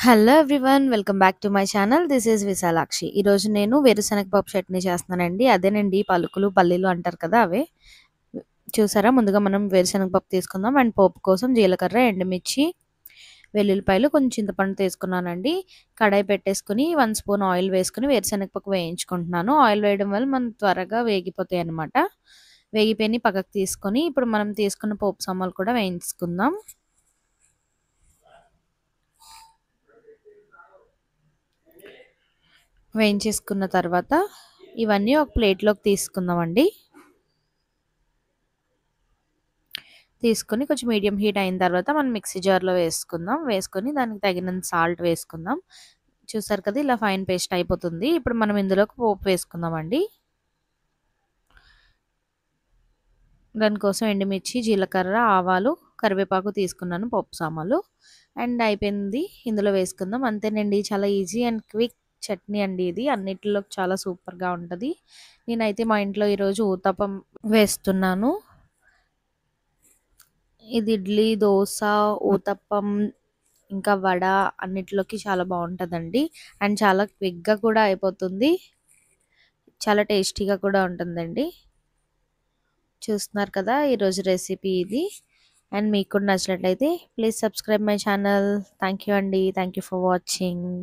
Hello everyone. Welcome back to my channel. This is Vishalakshi. ఈరోజు నేను వేరుశనగ పప్పు చట్నీ చేస్తున్నానండి. అదేనండి పలుకులు, పల్లీలు అంటారు కదా అవే. చూసారా, ముందుగా మనం వేరుశనగ పప్పు తీసుకుందాం. అండ్ పోపు కోసం జీలకర్ర, ఎండుమిర్చి, వెల్లుల్లిపాయలు, కొంచెం చింతపండు తీసుకున్నానండి. కడాయి పెట్టేసుకుని 1 స్పూన్ ఆయిల్ వేసుకుని వేరుశనగ పప్పు వేయించుకుంటున్నాను. ఆయిల్ వేయడం వల్ల మనం త్వరగా వేగిపోతాయి అన్నమాట. వేగిపోయి పక్కకు తీసుకొని ఇప్పుడు మనం తీసుకున్న పోపు సామాన్లు కూడా వేయించుకుందాం. వేయించేసుకున్న తర్వాత ఇవన్నీ ఒక ప్లేట్లోకి తీసుకుందామండి. తీసుకొని కొంచెం మీడియం హీట్ అయిన తర్వాత మనం మిక్సీ జార్లో వేసుకుందాం. వేసుకొని దానికి తగినంత సాల్ట్ వేసుకుందాం. చూసారు కదా, ఇలా ఫైన్ పేస్ట్ అయిపోతుంది. ఇప్పుడు మనం ఇందులోకి పోపు వేసుకుందామండి. దానికోసం ఎండుమిర్చి, జీలకర్ర, ఆవాలు, కరివేపాకు తీసుకున్నాను, పప్పు సామాన్లు. అండ్ అయిపోయింది, ఇందులో వేసుకుందాం. అంతేనండి, చాలా ఈజీ అండ్ క్విక్ చట్నీ అండి ఇది. అన్నిటిలో చాలా సూపర్గా ఉంటుంది. నేనైతే మా ఇంట్లో ఈరోజు ఊతప్పం వేస్తున్నాను. ఇది ఇడ్లీ, దోస, ఊతప్పం, ఇంకా వడ అన్నిటిలోకి చాలా బాగుంటుందండి. అండ్ చాలా క్విక్గా కూడా అయిపోతుంది. చాలా టేస్టీగా కూడా ఉంటుందండి. చూస్తున్నారు కదా, ఈరోజు రెసిపీ ఇది. అండ్ మీకు కూడా నచ్చినట్లయితే please subscribe my channel. Thank you అండి. Thank you for watching.